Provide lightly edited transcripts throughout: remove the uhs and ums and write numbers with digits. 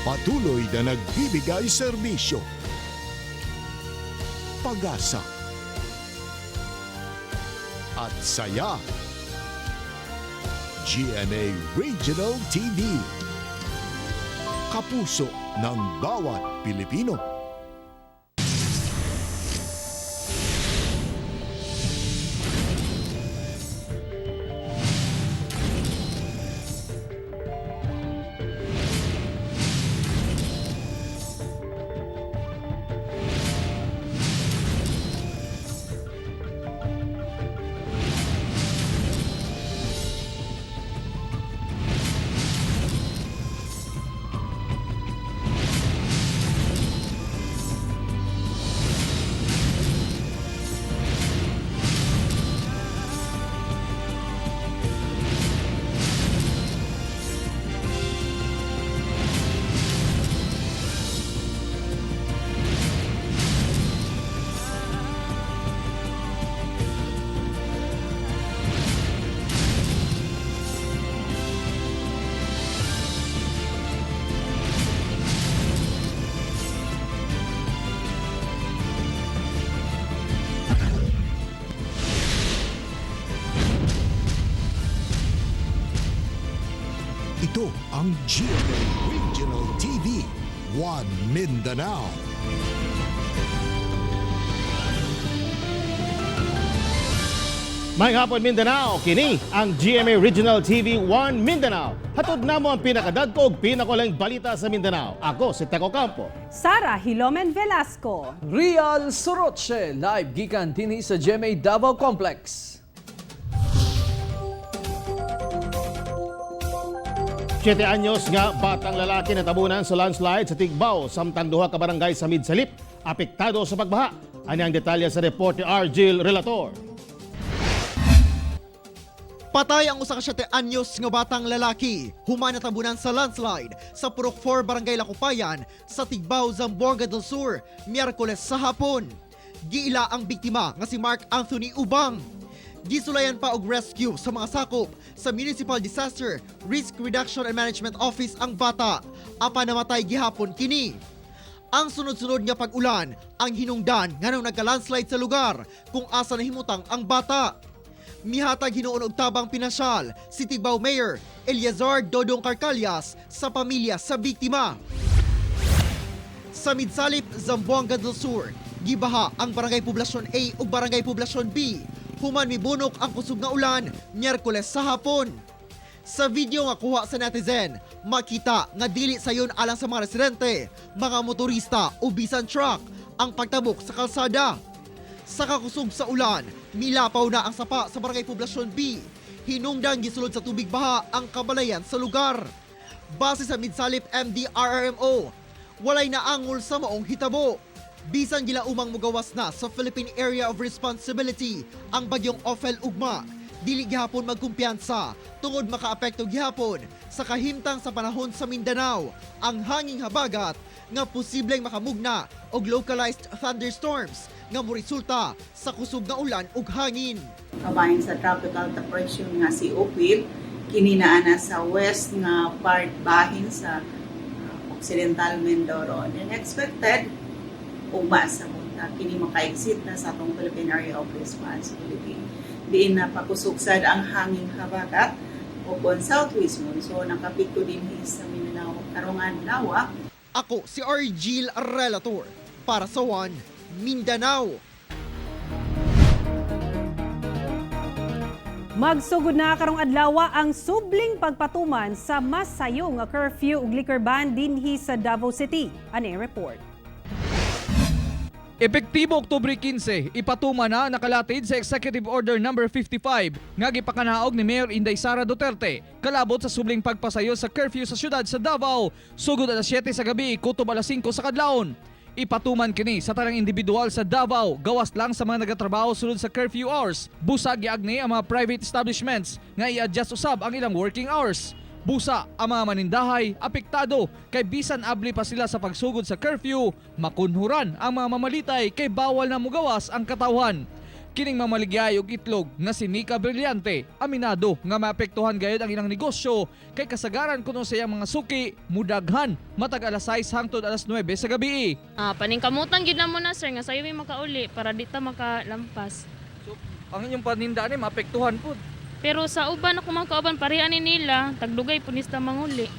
Patuloy na nagbibigay serbisyo. Pag-asa at saya. GMA Regional TV. Kapuso ng bawat Pilipino. Ito ang GMA Regional TV, One Mindanao. May hapon Mindanao, kini ang GMA Regional TV 1 Mindanao. Hatod namo ang pinakadagkog pinakulang balita sa Mindanao. Ako si Teco Campo. Sara Hilomen Velasco. Rial Soroche, live gikan dinhi sa GMA Davao Complex. 7 anyos nga batang lalaki na tabunan sa landslide sa Tigbao, samtang duha ka barangay sa Midsalip, apektado sa pagbaha. Ani ang detalye sa report ni Argil Relator. Patay ang usa ka 7 anyos nga batang lalaki, human natabunan sa landslide sa Purok 4 Barangay Lakupayan sa Tigbao, Zamboanga del Sur, Miyerkules sa hapon. Giila ang biktima nga si Mark Anthony Ubang. Gisulayan pa og rescue sa mga sakop sa Municipal Disaster Risk Reduction and Management Office ang bata. Apa namatay gihapon kini. Ang sunod-sunod nga pag-ulan ang hinungdan nganong nagka-landslide sa lugar kung asa nahimutang ang bata. Mihatag hinuon og tabang pinasyal si Tigbao Mayor Eliazar Dodong Carcalias sa pamilya sa biktima. Sa Midsalip, Zamboanga del Sur, gibaha ang Barangay Poblasyon A ug Barangay Poblasyon B. Human mibunok ang kusog nga ulan Miyerkules sa hapon. Sa video nga kuha sa netizen, makita nga dili sayon alang sa mga residente, mga motorista o bisan truck ang pagtabok sa kalsada. Sa kakusog sa ulan, milapaw na ang sapa sa Barangay Poblasyon B. Hinungdan gisulod sa tubig baha ang kabalayan sa lugar. Base sa Midsalip MDRRMO, walay naangol sa maong hitabo. Bisan gila umang mugawas na sa Philippine Area of Responsibility ang bagyong Ophel ugma, dili gihapon magkumpiyansa tungod makaapekto gihapon sa kahimtang sa panahon sa Mindanao ang hanging habagat nga posibleng makamugna og localized thunderstorms nga moresulta sa kusog nga ulan ug hangin. Kabahin sa tropical depression nga si Ophel, kini naa na sa west nga part bahin sa Occidental Mindoro. And expected ugma sa munta kini maka-exit na sa atong Philippine Area of Responsibility. Diin na pakusugsad ang hanging habagat o kon southwest monsoon nakapikto din sa Mindanao karong adlaw. Ako si Argil Relator para sa One Mindanao. Magsugod na karong adlaw ang subling pagpatuman sa mas sayo nga curfew ug liquor ban dinhi sa Davao City. Ani report. Epektibo Oktubre 15, ipatuma na nakalatid sa Executive Order No. 55 nga gipakanaog ni Mayor Inday Sara Duterte kalabot sa subling pagpasayo sa curfew sa syudad sa Davao sugod alas 7 sa gabi kutob alas 5 sa kadlawon. Ipatuman kini sa tarang individual sa Davao gawas lang sa mga nagatrabaho sulod sa curfew hours. Busag giagni ang mga private establishments nga i-adjust usab ang ilang working hours. Busa ang mga manindahay apektado kay bisan abli pa sila sa pagsugod sa curfew, makunhuran ang mga mamalitay kay bawal na mugawas ang katawhan. Kining mamaligay og itlog nga si Nika Brillante aminado nga maapektuhan gayud ang ilang negosyo kay kasagaran kuno sa iyang mga suki mudaghan matag alas 6 hangtod alas 9 sa gabi. Paningkamutan gid na mo na sir nga sayo may makauli para di ta makalampas. So, ang inyong paninda ni maapektuhan pud. Pero sa uban ako mga kauban pareha ni nila tagdugay punis ta manguli.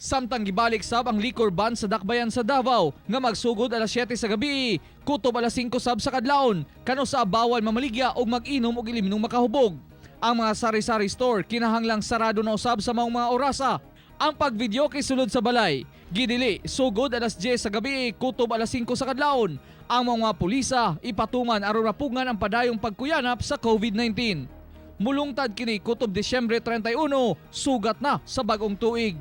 Samtang gibalik sab ang liquor ban sa Dakbayan sa Davao nga magsugod alas 7 sa gabi, kutob alas 5 sab sa kadlawon, kano sa bawal mamaligya og mag-inom og iliminong makahubog. Ang mga sari-sari store kinahanglang sarado na usab sa mga orasa. Ang pagvideo kay sulod sa balay, gidili sugod alas 10 sa gabi, kutob alas 5 sa kadlawon. Ang mga pulisa ipatuman aron rapungan ang padayong pagkuyanap sa COVID-19. Mulungtad kini kutob Disyembre 31, sugat na sa bagong tuig.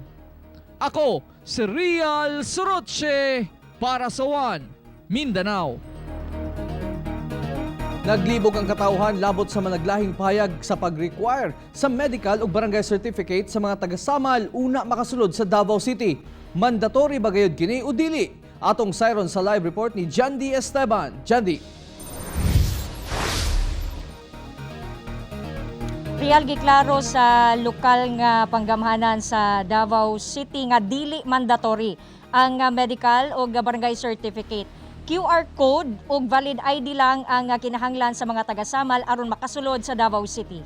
Ako, si Real Soroche para sa One Mindanao. Naglibog ang katauhan labot sa managlahing payag sa pag-require sa medical o barangay certificate sa mga taga-Samal una makasulod sa Davao City. Mandatory ba gayud kini o dili? Atong sayron sa live report ni Jandy Esteban. Jandy. Real giklaro sa lokal nga panggamhanan sa Davao City nga dili mandatory ang medical o barangay certificate. QR code o valid ID lang ang kinahanglan sa mga taga-Samal aron makasulod sa Davao City.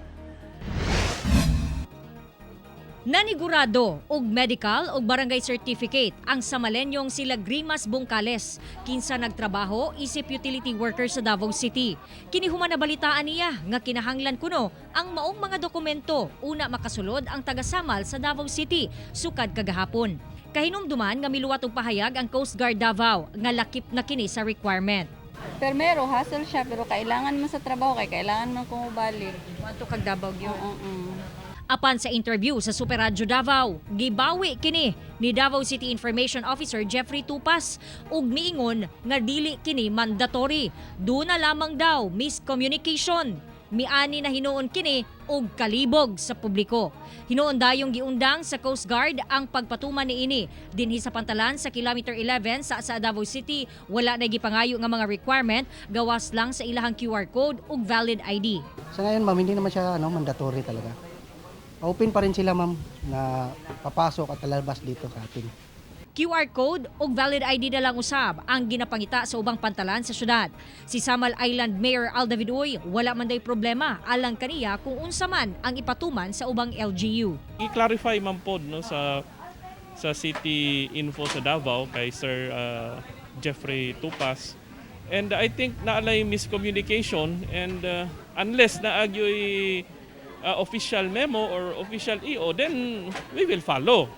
Nanigurado og medical o barangay certificate ang Samalenyong sila Grimas Bungkales, kinsa nagtrabaho isip utility worker sa Davao City. Kini human nabalitaan niya nga kinahanglan kuno ang maong mga dokumento una makasulod ang taga-Samal sa Davao City sukad kagahapon. Kahinumduman nga miluwat og pahayag ang Coast Guard Davao nga lakip na kini sa requirement. Permero, hassle siya pero kailangan mo sa trabaho kay kailangan mo kumubalik. Wanto kag Davao gyud. Apan sa interview sa Super Radyo Davao, gibawi kini ni Davao City Information Officer Jeffrey Tupas ug miingon nga dili kini mandatory. Doon na lamang daw miscommunication. Miani na hinuon kini og kalibog sa publiko. Hinuon dayong giundang sa Coast Guard ang pagpatuman niini dinhi sa pantalan sa Kilometer 11 sa Davao City. Wala na gipangayo nga mga requirement, gawas lang sa ilahang QR code ug valid ID. Sa ngayon ma'am, hindi naman siya mandatory talaga. Open pa rin sila ma'am na papasok at lalabas dito sa atin. QR code ug valid ID na lang usab ang ginapangita sa ubang pantalan sa syudad. Si Samal Island Mayor Aldavid Uy, wala man day problema alang kaniya kung unsa man ang ipatuman sa ubang LGU. I-clarify man pod no sa City Info sa Davao kay Sir Jeffrey Tupas. And I think naalay miscommunication and unless naagyoy official memo or official EO, then we will follow.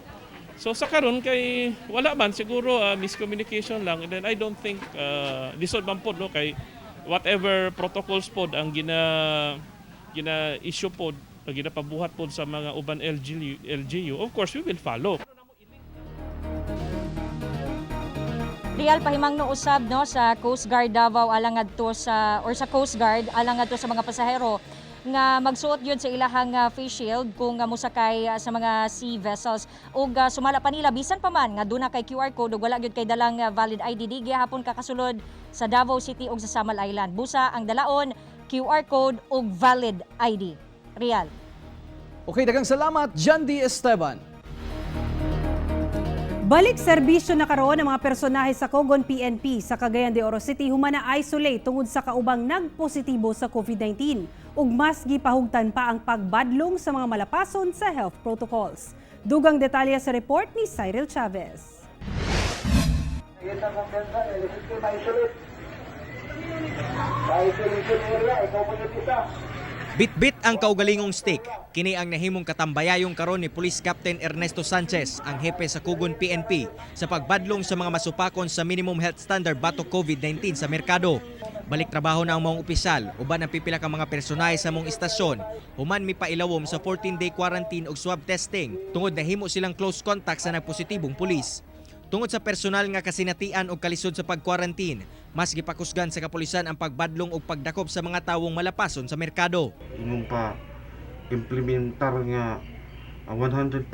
So sa karon kay wala man siguro miscommunication lang, and then I don't think lisod man pod no kay whatever protocols pod ang gina issue pod ginapabuhat pod sa mga uban LGU, of course we will follow. Real pahimang no usab no sa Coast Guard Davao alang adto sa Coast Guard alang adto sa mga pasahero nga magsuot yun sa ilahang face shield kung musakay sa mga sea vessels ug sumala pa nila bisan pa man nga duna kay QR code ug wala gyud kay dalang valid ID di gihapon kakasulod sa Davao City ug sa Samal Island. Busa ang dalaon QR code ug valid ID. Real. Okay, daghang salamat Jandy Esteban. Balik serbisyo na karon ang mga personahe sa Cogon PNP sa Cagayan de Oro City human na-isolate tungod sa kaubang nagpositibo sa COVID-19 ug mas gipahugtan pa ang pagbadlong sa mga malapason sa health protocols. Dugang detalye sa report ni Cyril Chavez. Bit-bit ang kaugalingong stick. Kini ang nahimong katambayayong karon ni Police Captain Ernesto Sanchez, ang hepe sa Cogon PNP, sa pagbadlong sa mga masupakon sa minimum health standard batok COVID-19 sa merkado. Balik trabaho na ang mga opisyal, uban ang pipila ka mga personahe sa mong istasyon, human mipailawom sa 14-day quarantine ug swab testing, tungod nahimo silang close contact sa nagpositibong pulis. Tungod sa personal nga kasinatian o kalisod sa pag-quarantine, mas gipakusgan sa kapulisan ang pagbadlong o pagdakop sa mga tawong malapason sa merkado. Ingon pa implementar nga 100%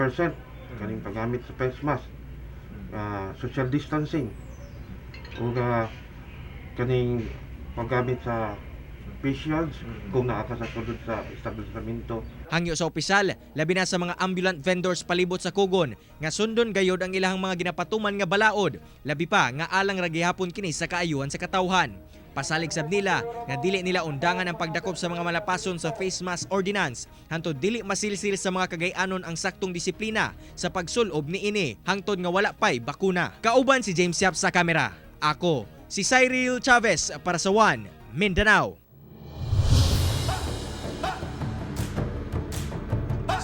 kaning paggamit sa face mask, social distancing, o kaning paggamit sa face shields kung nakakasasulod sa establishmento. Hangyo sa opisyal, labi na sa mga ambulant vendors palibot sa Kugon nga sundon gayod ang ilahang mga ginapatuman nga balaod, labi pa nga alang ra gihapon kini sa kaayuhan sa katawhan. Pasalig sab nila nga dili nila undangan ang pagdakop sa mga malapason sa face mask ordinance hangtod dili masilsil sa mga kagay-anon ang saktong disiplina sa pagsulob niini hangtod nga wala pay bakuna. Kauban si James Yap sa kamera. Ako si Cyril Chavez para sa One Mindanao.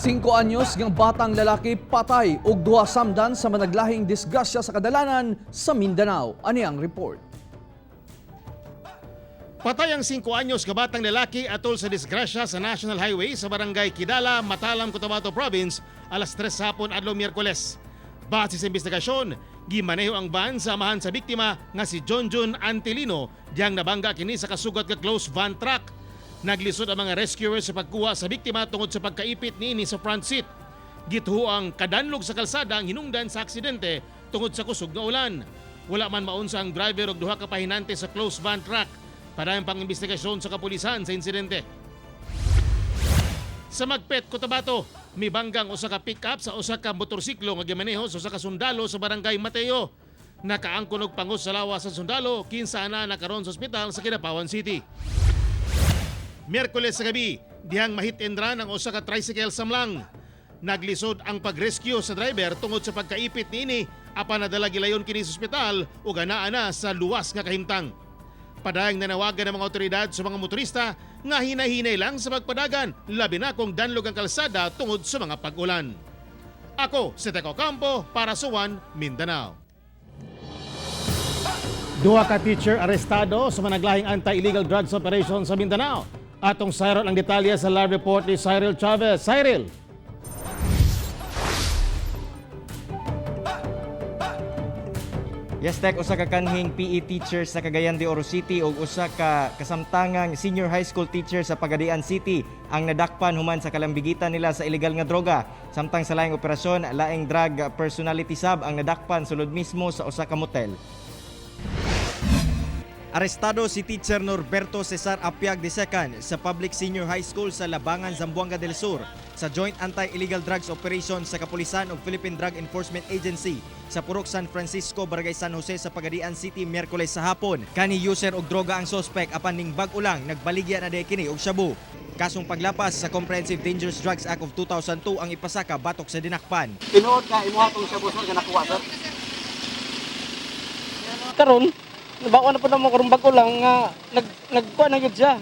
5 anyos ng batang lalaki patay ug duha samdan sa managlahing disgrasya sa kadalanan sa Mindanao. Ani ang report. Patay ang 5 anyos ka batang lalaki atol sa disgrasya sa National Highway sa barangay Kidala, Matalam, Cotabato Province alas 3 hapon adlaw Miyerkules. Base sa investigasyon, gimaneho ang van sa amahan sa biktima nga si Jonjon Antilino diyang nabangga kini sa kasugat ka close van truck. Naglisod ang mga rescuers sa pagkuha sa biktima tungod sa pagkaipit niini sa front seat. Githo ang kadanlog sa kalsada ang hinungdan sa aksidente tungod sa kusog nga ulan. Wala man maunsa ang driver og duha ka pahinante sa close van truck. Padayong pang-imbestigasyon sa kapulisan sa insidente. Sa Magpet, Cotabato, may banggang usa ka pick-up sa usa ka motorsiklo nga gimaneho sa usa ka sundalo sa barangay Mateo. Nakaangkon og pangos sa lawas sa sundalo, kinsa na nakaron sa ospital sa Kidapawan City. Miyerkules sa gabi, dihang mahit and run ang usa ka tricycle samlang. Naglisod ang pag-rescue sa driver tungod sa pagkaipit niini apan nadala gilayon kini sa ospital ug anaa na sa luwas nga kahimtang. Padayang nanawagan ng mga otoridad sa mga motorista nga hinay-hinay lang sa pagpadagan, labi na kung danlog ang kalsada tungod sa mga pag-ulan. Ako si Teco Campo para sa One Mindanao. Duha ka teacher arestado sa managlahing anti-illegal drugs operation sa Mindanao. Atong Cyril ang detalye sa live report ni Cyril Chavez. Cyril! Yes, Tek, usa ka kanhing PE teacher sa Cagayan de Oro City ug usa ka kasamtangang senior high school teacher sa Pagadian City ang nadakpan human sa kalambigitan nila sa illegal nga droga. Samtang sa laing operasyon, laing drug personality sab ang nadakpan sulod mismo sa usa ka motel. Arestado si Teacher Norberto Cesar Apiag II sa Public Senior High School sa Labangan, Zamboanga del Sur sa Joint Anti-Illegal Drugs Operation sa Kapulisan ug Philippine Drug Enforcement Agency sa Purok San Francisco, Barangay San Jose sa Pagadian City Miyerkules sa hapon. Kani user og droga ang suspect apan ning bag-o lang nagbaligya na kini og shabu. Kasong paglapas sa Comprehensive Dangerous Drugs Act of 2002 ang ipasaka batok sa dinakpan. Tinuod ka imuha tong shabu sir nga nakuha sir. Karon bako na po naman karong bago lang nga nagkuha na yun siya,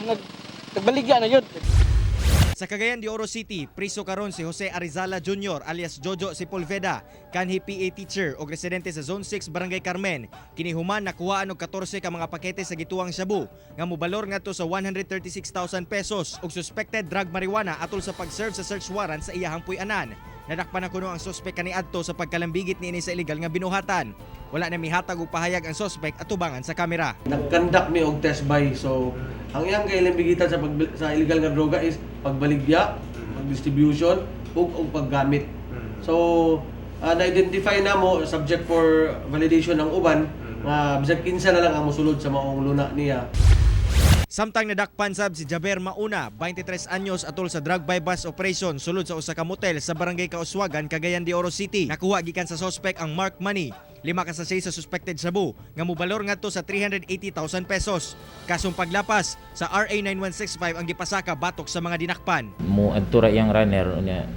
nagbaligya na yun. Sa Cagayan de Oro City, priso karon si Jose Arizala Jr. alias Jojo Sepulveda, kanhi PA teacher o residente sa Zone 6 Barangay Carmen. Kini human nakuhaan og 14 ka mga pakete sa gituang shabu nga mobalor ngadto sa 136,000 pesos ug suspected drug marijuana atol sa pag-serve sa search warrant sa iyahang puy-anan. Nadakpan na kuno ang suspect kaniadto sa pagkalambigit niini sa illegal nga binuhatan. Wala na mihatag og pahayag ang suspect atubangan sa kamera. Nag-conduct mi og test buy. So, ang iyang kailambigitan sa illegal nga droga is pagbaligya, pag-distribution, ug paggamit. So, na-identify na mo subject for validation ng uban nga bisag kinsa na lang ang mosulod sa maong luna niya. Samtang nadakpan sab si Jaber Mauna, 23 anyos atol sa drug bypass operation sulod sa usa ka motel sa Barangay Kauswagan, Cagayan de Oro City. Nakuha gikan sa suspect ang mark money. 5 ka sachet sa suspected shabu nga mobalor ngadto sa 380,000 pesos. Kasong paglapas sa RA 9165 ang gipasaka batok sa mga dinakpan. Mo adtura yang runner niya.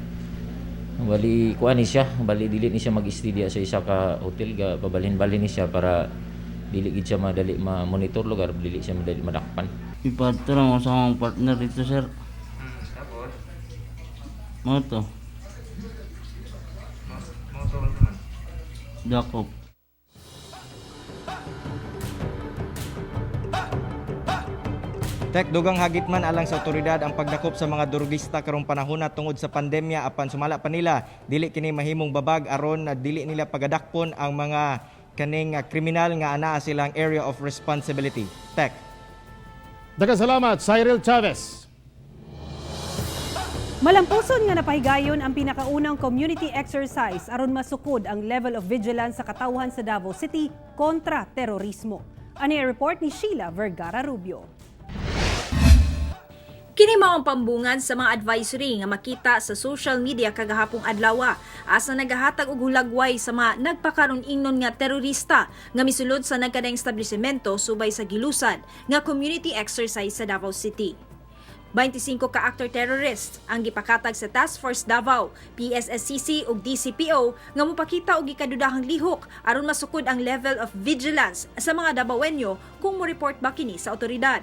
Bali kuan ni siya, bali dili ni siya mag-istudya sa isa ka hotel ga pabalhin-balhin ni siya para dili gid siya madali ma-monitor lugar, dili siya madali madakpan. Ipato lang sa akong partner dito sir. Tapos? Mo to. Dakop. Tek, dugang hagitman alang sa otoridad ang pagdakop sa mga drogista karong panahon tungod sa pandemya apan sumala pa nila dili kini mahimong babag aron na dili nila pagadakpon ang mga kaning kriminal nga anaa silang area of responsibility. Tek. Daghang salamat, Cyril Chavez. Malampuson nga napahigayon ang pinakaunang community exercise aron masukod ang level of vigilance sa katawhan sa Davao City kontra terorismo. Ani report ni Sheila Vergara Rubio. Kini mao ang pambungan sa mga advisory nga makita sa social media kagahapong adlaw asa nagahatag og hulagway sa mga nagpakaron ingnon nga terorista nga misulod sa nagkadaing establishmento subay sa gilusad nga community exercise sa Davao City. 25 ka actor terrorists ang gipakatag sa Task Force Davao, PSSCC ug DCPO nga mopakita og gikadudahang lihok aron masukod ang level of vigilance sa mga Davaoenyo kung mo-report ba kini sa otoridad.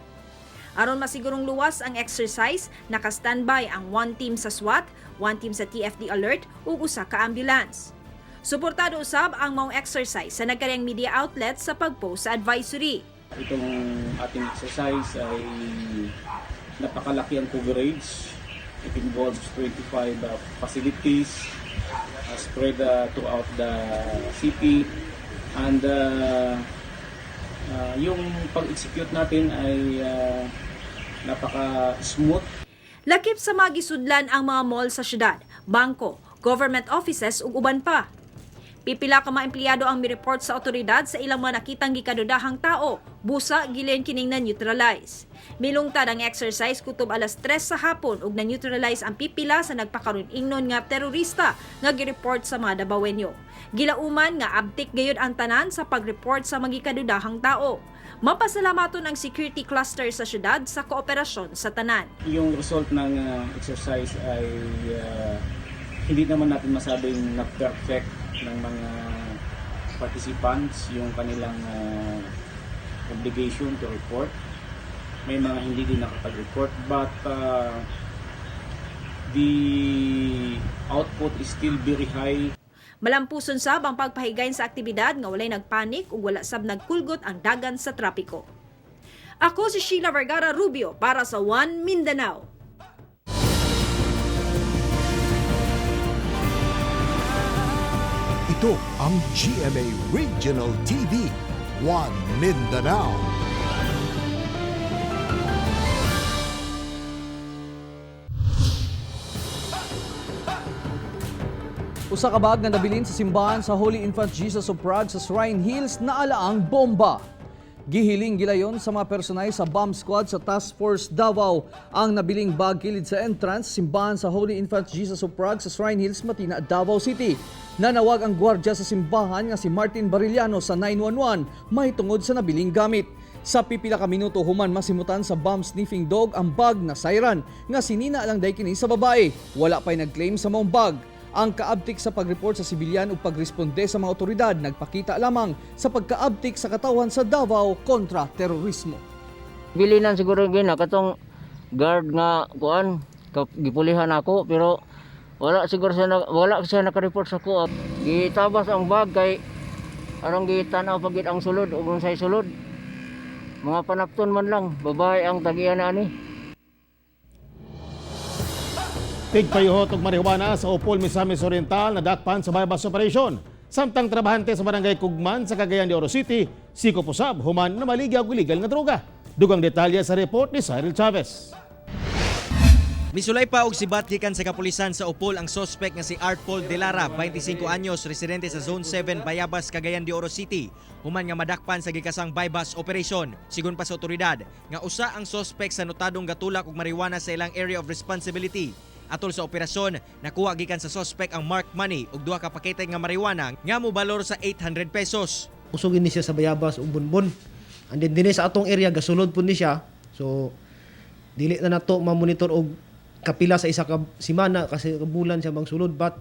Aron masigurong luwas ang exercise, naka-standby ang 1 team sa SWAT, 1 team sa TFD Alert ug usa ka ambulance. Suportado usab ang maong exercise sa nagkadayang media outlets sa pagpost sa advisory. Itong ating exercise ay napakalaki ang coverage. It involves 25 facilities spread throughout the city, and yung pag-execute natin ay napaka-smooth. Lakip sa mga gisudlan ang mga mall sa syudad, bangko, government offices ug uban pa. Pipila ka mga empleyado ang mi-report sa otoridad sa ilang mga nakitang gikadudahang tao, busa gilen kining na-neutralize. Milungtad ang exercise kutob alas 3 sa hapon ug na-neutralize ang pipila sa nagpakaron ingnon nga terorista nga gi-report sa mga Davaoenyo. Gilauman nga abtik gayud ang tanan sa pag-report sa mga gikadudahang tao. Mapasalamaton ang security cluster sa syudad sa kooperasyon sa tanan. Yung result ng exercise ay hindi naman natin masabing na-perfect ng mga participants yung kanilang obligation to report. May mga hindi din nakapag-report, but the output is still very high. Malampuson sab ang pagpahigayon sa aktibidad nga walay nagpanik ug wala sab nagkulgot ang dagan sa trapiko. Ako si Sheila Vergara Rubio para sa One Mindanao. Ito ang GMA Regional TV, One Mindanao. Usa ka bag nga nabilin sa simbahan sa Holy Infant Jesus of Prague sa Shrine Hills na alaang bomba. Gihiling gilayon sa mga personay sa bomb squad sa Task Force Davao ang nabiling bag kilid sa entrance simbahan sa Holy Infant Jesus of Prague sa Shrine Hills, Matina, Davao City. Nanawag ang gwardya sa simbahan nga si Martin Barillano sa 911 mahitungod sa nabiling gamit. Sa pipila ka minuto human masimutan sa bomb sniffing dog ang bag na siren nga sinina lang day kini sa babae. Wala pay nagclaim sa maong bag. Ang kaabtik sa pag-report sa sibilyan ug pagresponde sa mga otoridad nagpakita lamang sa pagkaabtik sa katawan sa Davao kontra terorismo. Bilinan siguro gina katong guard nga kuan gipulihan ako pero wala siguro siya naka-report sa ko. Gitabas ang bag kay arong gitanaw pagit ang sulod ug unsay sulod. Mga panapton man lang babae ang tagian ani. Tigpayuhot og marihuana sa Upol, Misamis Oriental na dakpan sa bypass operation. Samtang trabahante sa barangay Kugman sa Cagayan de Oro City, siko pusab human na maligya og illegal nga droga. Dugang detalye sa report ni Cyril Chavez. Misulay pa og sibat gikan sa kapulisan sa Upol ang suspect nga si Art Paul De Lara, 25 anyos, residente sa Zone 7, Bayabas, Cagayan de Oro City. Human nga madakpan sa gikasang bypass operation. Sigon pa sa otoridad, nga usa ang suspect sa notadong gatulak og marijuana sa ilang area of responsibility. Atol sa operasyon, nakuha gikan sa suspect ang marked money ug duha ka pakete nga marijuana nga mobalor sa 800 pesos. Usugin ni siya sa Bayabas ug Bunbun. And then dinhi sa atong area gasulod pud ni siya. So dili na nato ma-monitor og kapila sa isa ka semana kasi bulan siya mangsulod, but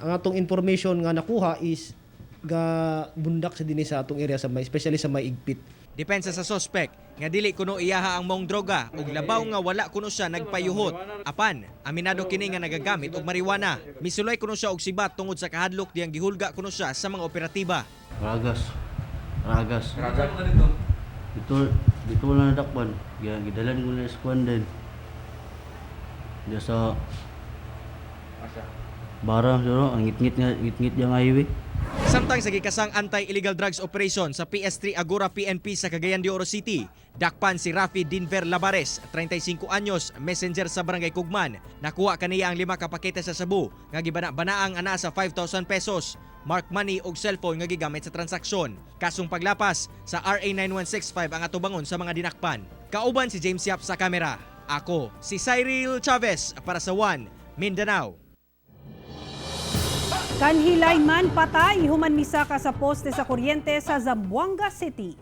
ang atong information nga nakuha is ga bundak sa dinhi sa atong area sa especially sa may Igpit. Depensa sa suspect nga dili kuno iyaha ang maong droga ug labaw nga wala kuno siya nagpayuhot. Apan, aminado kini nga nagagamit og marijuana. Misulay kuno siya og sibat tungod sa kahadlok diyang gihulga kuno siya sa mga operatiba. Ragas na dito. Dito na nadakpan. Gidalan ko na squad din. Diya sa barang siguro, ang ngit-ngit yung highway. Samtang sa gikasang anti-illegal drugs operation sa PS3 Agora PNP sa Cagayan de Oro City, dakpan si Rafi Dinver Labares, 35 anyos, messenger sa barangay Kugman. Nakuha kaniya ang 5 ka pakete sa sabu nga gibana-banaang ana sa 5,000 pesos, mark money ug cellphone nga gigamit sa transaksyon. Kasong paglapas sa RA 9165 ang atubangon sa mga dinakpan. Kauban si James Yap sa kamera. Ako si Cyril Chavez para sa One Mindanao. Kanhilay man patay human misaka sa poste sa kuryente sa Zamboanga City.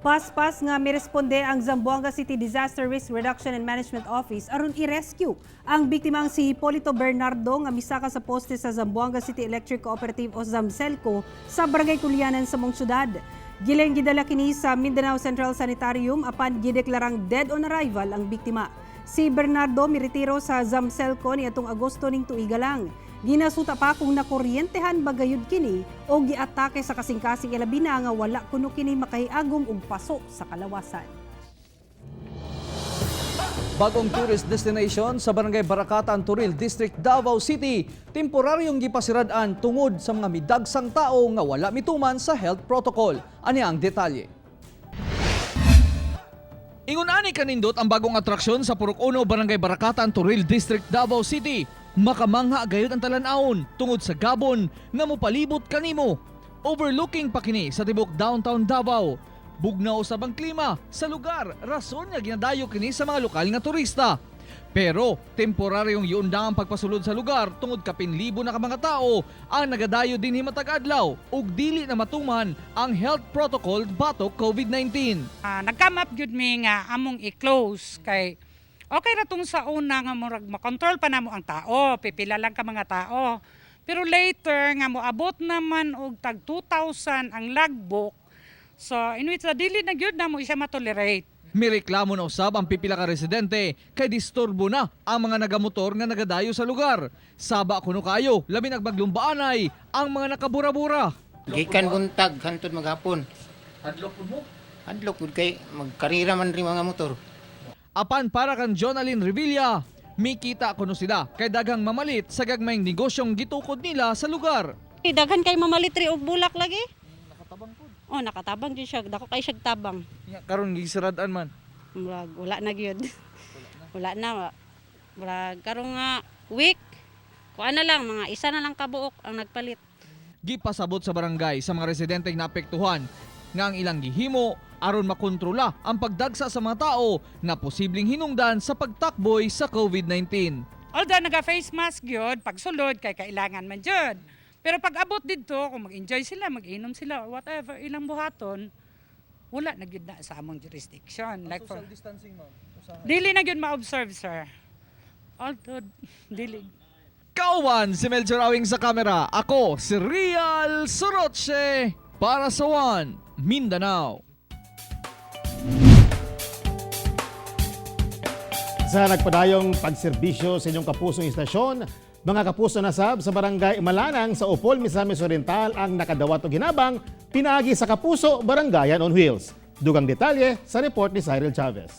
Paspas nga miresponde ang Zamboanga City Disaster Risk Reduction and Management Office aron i-rescue ang biktimang si Hipolito Bernardo nga misaka sa poste sa Zamboanga City Electric Cooperative o ZAMCELCO sa Barangay Kulianan sa mong syudad. Giling gidala kini sa Mindanao Central Sanitarium apan gideklarang dead on arrival ang biktima. Si Bernardo miretiro sa ZAMCELCO niadtong Agosto ning tuiga lang. Ginasuta pa kung nakuryentehan bagayod kini o giatake sa kasing-kasing ilabi na nga wala kuno kini makahiagom og paso sa kalawasan. Bagong tourist destination sa Barangay Barakatan, Turil, District, Davao City, temporaryong gipasirad-an tungod sa mga midagsang tao nga wala mituman sa health protocol. Ani ang detalye. Ingon-ani kanindot ang bagong atraksyon sa Purok 1, Barangay Barakatan, Turil, District, Davao City. Makamangha gayud ang talan-awon tungod sa gabon nga mopalibot kanimo. Overlooking pa kini sa tibok downtown Davao. Bugnaw sa bang klima sa lugar, rason nga ginadayo kini sa mga lokal nga turista. Pero temporaryong iundang ang pagpasulod sa lugar tungod kapin libo na ka mga tao ang nagadayo dinhi matag adlaw ug dili na matuman ang health protocol batok COVID-19. Nag-come up gyud mi nga among i-close kay okay ra tong sa una nga murag makontrol pa namo ang tao, pipila lang ka mga tao. Pero later nga moabot naman og tag 2,000 ang logbook. So inuit sa dili na gyud namo isa matolerate. Mireklamo na usab ang pipila ka residente kay disturbo na ang mga nagamotor nga nagadayo sa lugar. Saba kuno kayo, labi nagbaglumpaanay ang mga nakabura-bura. Gikan buntag hantod maghapon. Hadlok pud mo? Hadlok pud kay magkarira man ri mga motor. Apan para kan Jonalyn Revilla, mikita kuno sila kay daghang mamalit sa gagmayng negosyong gitukod nila sa lugar. Daghan kay mamalit ri og bulak lagi. Nakatabang pud. Oh, nakatabang din siya. Dako kay siya tabang. Karon gisirad-an man. Wala na gyud. Wala na. Karon nga week. Kuan na lang mga isa na lang kabuok ang nagpalit. Gipasabot sa barangay sa mga residenteng naapektuhan nga ang ilang gihimo aron makontrola ang pagdagsa sa mga tao na posibleng hinungdan sa pagtakboy sa COVID-19. Although naga-face mask gyud, pagsulod kay kailangan man gyud. Pero pag abot dito, kung mag-enjoy sila, mag-inom sila, whatever, ilang buhaton, wala na gyud na sa among jurisdiction. Like social distancing, ma'am? Dili na gyud ma-observe, sir. Although, dili. Kauban si Melchor Awing sa kamera. Ako si Rial Soroche para sa One Mindanao. Sa nagpadayong pagserbisyo sa inyong kapusong istasyon, mga kapuso nasab sa Barangay Malanang sa Upol, Misamis Oriental ang nakadawat o ginabang pinagi sa Kapuso Barangayan on Wheels. Dugang detalye sa report ni Cyril Chavez.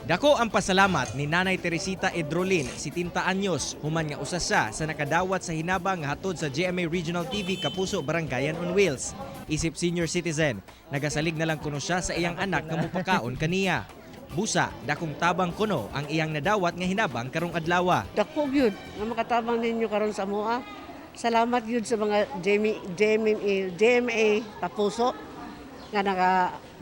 Dako ang pasalamat ni Nanay Teresita Edrolin, 70 anyos, human nga usa sa nakadawat sa hinabang nga hatod sa GMA Regional TV Kapuso Barangayan on Wheels. Isip senior citizen, nagasalig na lang kuno siya sa iyang anak nga mupakaon kaniya. Busa, dakong tabang kuno ang iyang nadawat nga hinabang karong adlaw. Dako gyud nga makatabang ninyo karon sa moa. Salamat gyud sa mga GMA Kapuso nga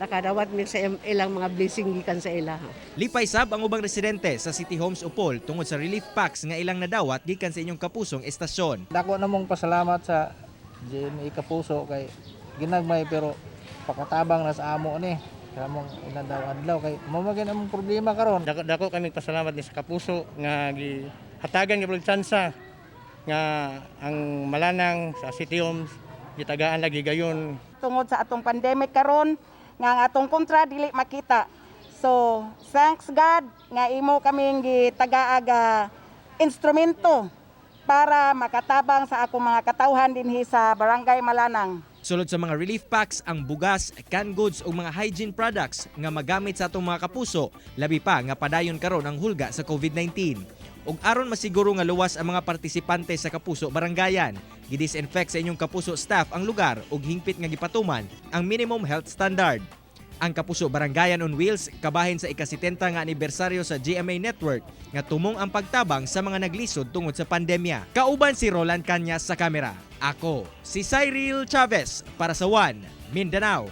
nakadawat mi sa ilang mga blessing gikan sa ila. Lipay sab ang ubang residente sa City Homes Upol tungod sa relief packs nga ilang nadawat gikan sa inyong kapusong estasyon. Dako namong pasalamat sa GMA Kapuso kay ginagmay pero pakatabang na sa amo ni. Kaya mong inadaw-adlaw kay mamagin among problema karon. Dako kami pasalamat ni sa Kapuso nga gihatagan nga tsansa nga ang Malanang sa City Homes gitagaan lagi gayon. Tungod sa atong pandemic karon nga ang atong kontra dili makita. So, thanks God nga imo kaming gitagaag instrumento para makatabang sa akong mga katawhan dinhi sa Barangay Malanang. Sulod sa mga relief packs, ang bugas, canned goods o mga hygiene products nga magamit sa atong mga kapuso, labi pa nga padayon karon ang hulga sa COVID-19. Ug aron masiguro nga luwas ang mga partisipante sa Kapuso Barangayan, gidisinfect sa inyong Kapuso staff ang lugar ug hingpit nga gipatuman ang minimum health standard. Ang Kapuso Barangayan on Wheels kabahin sa ika-70 nga anibersaryo sa GMA Network nga tumong ang pagtabang sa mga naglisod tungod sa pandemya. Kauban si Roland Cañas sa kamera. Ako si Cyril Chavez para sa One Mindanao.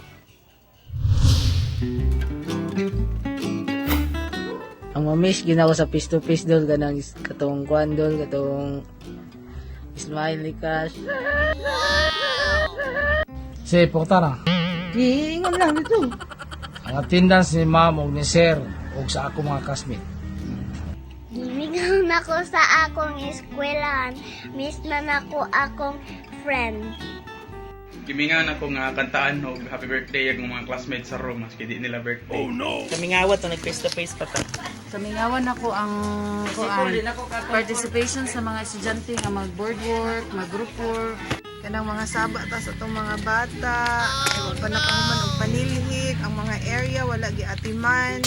Ang mamiss ginawa sa face to face dol ganang katong kwan dol katong smiley cash. Si Portara. Giingon lang dito. Ang attendance ni ma'am o ni sir o sa ako mga classmate. Gimigaw na ko sa akong eskwelahan. Miss na nako akong friend. Gimingan ako nga kantaan og happy birthday ang mga classmates sa room maski di nila birthday. Oh no. Kamingawat to nag face to face pa ta. Kamingawan ako ang participation sa mga estudyante nga mag-board work, mag-group work. Kanang mga saba ta sa itong mga bata, wala pa nakahuman og panilhik, ang mga area wala giatiman.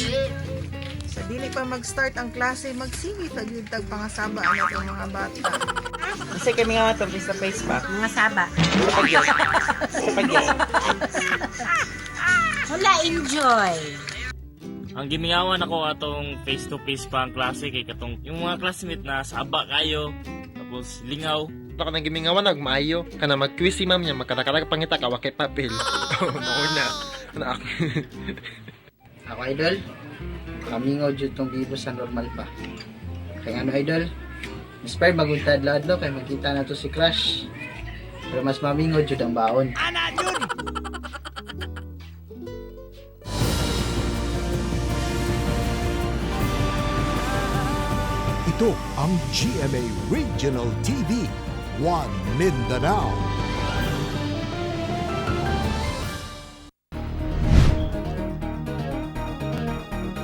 Sa dili pa mag-start ang klase, magsigi pa gyud tag pangasaba ang itong mga bata. Kasi kamingawat to face to face pa. Mga saba. Wala enjoy. Ang gimingawan ako atong face to face pa ang klase kay katong yung mga classmate na saba kayo tapos lingaw. Baka nang gimingawan og maayo kana mag-quiz si ma'am niya magkarakarag pangita ka wakay papel. Nauna na ako. Ako idol. Kamingaw jud tong bibo sa normal pa. Kay ano idol? Inspire bagong tadladlo kay makita na to si Crush. Pero mas mamingaw jud ang baon. Ana jud. Ito ang GMA Regional TV, One Mindanao.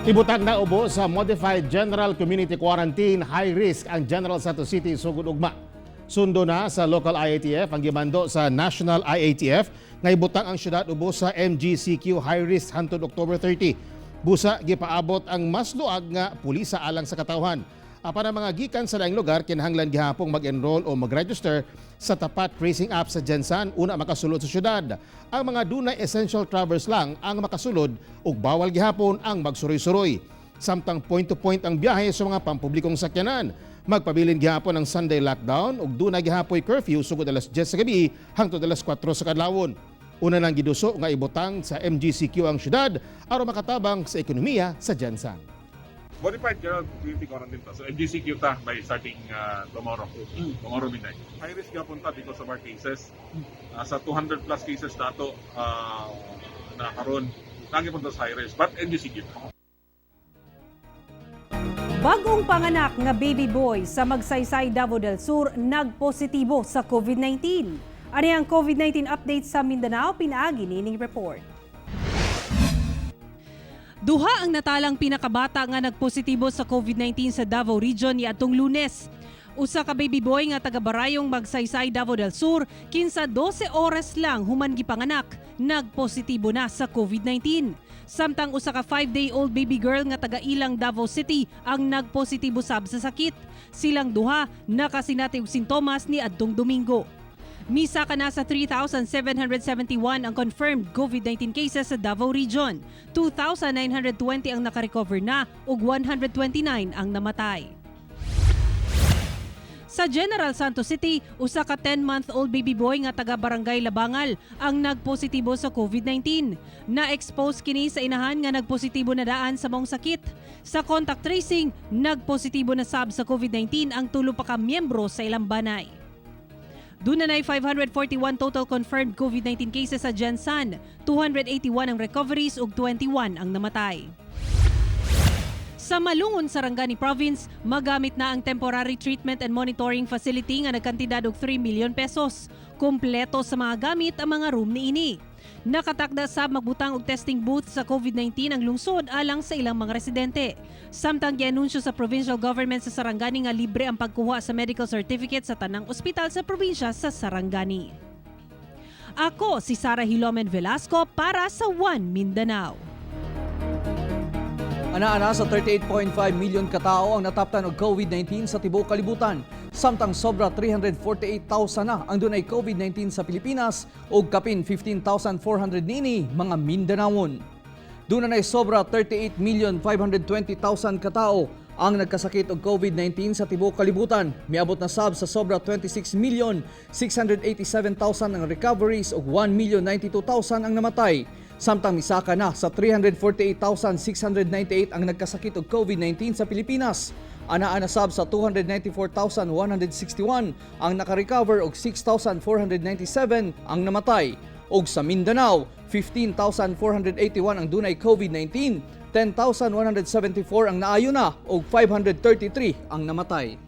Ibutang na ubo sa Modified General Community Quarantine High Risk ang General Santos City, Sugod Ugma. Sundo na sa local IATF ang gimando sa National IATF nga ibutang ang syudad ubo sa MGCQ High Risk hangtod October 30. Busa gipaabot ang mas luag nga pulisa alang sa katawhan. Apan ang mga gikan sa daing lugar kinahanglan gihapong mag-enroll o mag-register sa tapat tracing app sa Gensan una makasulod sa syudad. Ang mga dunay essential travelers lang ang makasulod ug bawal gihapon ang magsuroy-suroy. Samtang point-to-point ang biyahe sa mga pampublikong sakyanan. Magpabilin gihapon ang Sunday lockdown ug dunay gihapoy curfew sugod alas 10 sa gabi hangtod alas 4 sa kadlawon. Una lang giduso nga ibutang sa MGCQ ang syudad aron makatabang sa ekonomiya sa Gensan. Modified General Community Quarantine ta. So MGCQ ta by starting tomorrow. Tomorrow midnight. High risk ka punta because of our cases. Sa 200 plus cases nato na karon lagi punta sa high risk but MGCQ. Bagong panganak nga baby boy sa Magsaysay, Davao del Sur nagpositibo sa COVID-19. Ano ang COVID-19 update sa Mindanao? Pinaagi nining report. Duha ang natalang pinakabata nga nagpositibo sa COVID-19 sa Davao Region niadtong Lunes. Usa ka baby boy nga taga Barayong Magsaysay, Davao del Sur, kinsa 12 oras lang human gipanganak, nagpositibo na sa COVID-19. Samtang usa ka 5-day-old baby girl nga taga Ilang, Davao City ang nagpositibo sab sa sakit. Silang duha nakasinati og sintomas ni adtong Domingo. Misa ka na sa 3,771 ang confirmed COVID-19 cases sa Davao Region. 2,920 ang nakarecover na ug 129 ang namatay. Sa General Santos City, usa ka 10-month-old baby boy nga taga Barangay Labangal ang nagpositibo sa COVID-19. Na-expose kini sa inahan nga nagpositibo na daan sa maong sakit. Sa contact tracing, nagpositibo na sab sa COVID-19 ang tulo pa ka miyembro sa ilang banay. Doon na 541 total confirmed COVID-19 cases sa Gensan, 281 ang recoveries ug 21 ang namatay. Sa Malungon, Sarangani Province, magamit na ang Temporary Treatment and Monitoring Facility nga nagkantidad og 3 million pesos. Kompleto sa mga gamit ang mga room niini. Nakatakda sa magbutang og testing booth sa COVID-19 ang lungsod alang sa ilang mga residente. Samtang gianunsyo sa provincial government sa Sarangani nga libre ang pagkuha sa medical certificate sa tanang ospital sa probinsya sa Sarangani. Ako si Sara Hilomen Velasco para sa One Mindanao. Ana-ana sa 38.5 million katao ang nataptan og COVID-19 sa tibuok kalibutan. Samtang sobra 348,000 na ang dunay COVID-19 sa Pilipinas ug kapin 15,400 nini mga Mindanawon. Dunay sobra 38,520,000 katao ang nagkasakit og COVID-19 sa tibuok kalibutan. Miabot na sab sa sobra 26,687,000 ang recoveries ug 1,092,000 ang namatay. Samtang misaka na sa 348,698 ang nagkasakit og COVID-19 sa Pilipinas. Anaa na sab sa 294,161 ang nakarecover og 6,497 ang namatay. Og sa Mindanao, 15,481 ang dunay COVID-19, 10,174 ang naayo na og 533 ang namatay.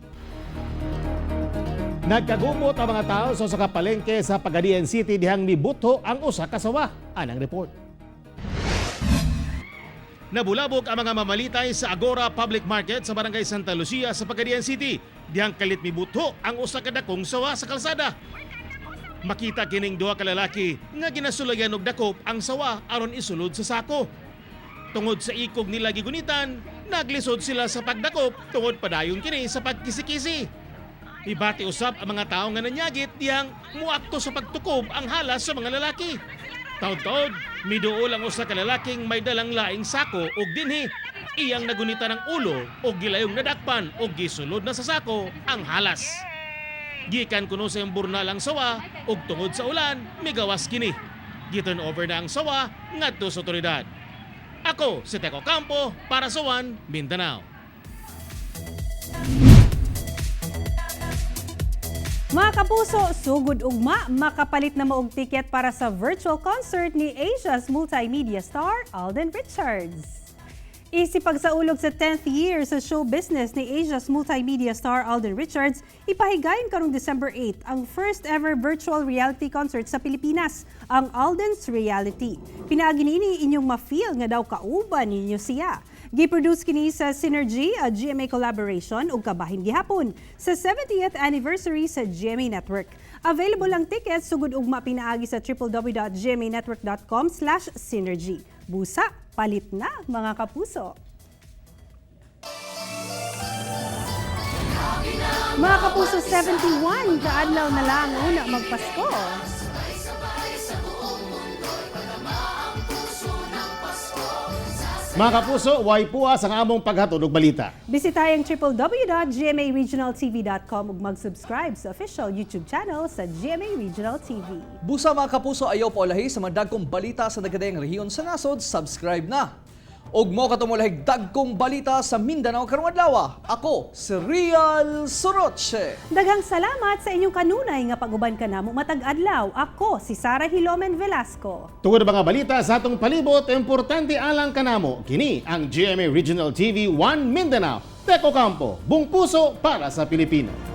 Nagkagumot ang mga tao sa palengke sa Pagadian City dihang mibutho ang usa ka sawa. Anang report. Nabulabog ang mga mamalitay sa Agora Public Market sa Barangay Santa Lucia sa Pagadian City. Dihang kalit mibutho ang usa ka dakong sawa sa kalsada. Makita kining duha ka lalaki nga ginasulayan og dakop ang sawa aron isulod sa sako. Tungod sa ikog nila gigunitan, naglisod sila sa pagdakop tungod padayon kini sa pagkisi-kisi. Ibati usab ang mga tao nga nanyagit dihang muakto sa pagtukob ang halas sa mga lalaki. Taod-taod, miduol ang usa ka lalaking may dalang laing sako ug dinhi iyang nagunita ng ulo ug gilayong nadakpan ug gisulod na sa sako ang halas. Gikan kuno sa emburnal ang sawa ug tungod sa ulan migawas kini. Giturn over na ang sawa ngadto sa otoridad. Ako si Teco Campo para sa One Mindanao. Mga kapuso, sugod ugma, makapalit na maog ticket para sa virtual concert ni Asia's multimedia star Alden Richards. Isipagsaulog sa 10th year sa show business ni Asia's multimedia star Alden Richards, ipahigayon karong December 8 ang first ever virtual reality concert sa Pilipinas, ang Alden's Reality. Pinaagi niini inyong ma-feel nga daw kauban ninyo siya. Giproduce kini sa Synergy, a GMA collaboration ug kabahin gihapon sa 70th anniversary sa GMA Network. Available ang tickets sugod ugma pinaagi sa www.gmanetwork.com/synergy. Busa, palit na mga kapuso. Mga kapuso, 71 kaadlaw na lang una magpasko. Mga kapuso, way puwas ang among paghatod og balita. Bisitahin www.gmaregionaltv.com ug mag-subscribe sa official YouTube channel sa GMA Regional TV. Busa mga kapuso, ayaw paulahi sa mga dagkong balita sa nagadayang rehiyon sa nasod, subscribe na. Og mo katumulahig dagkong balita sa Mindanao karong adlaw. Ako si Real Soroche. Daghang salamat sa inyong kanunay nga pag-uban kanamo matag adlaw. Ako si Sara Hilomen Velasco. Tungod mga balita sa atong palibot, importante alang kanamo. Kini ang GMA Regional TV 1 Mindanao. Teco Campo, buong puso para sa Pilipino.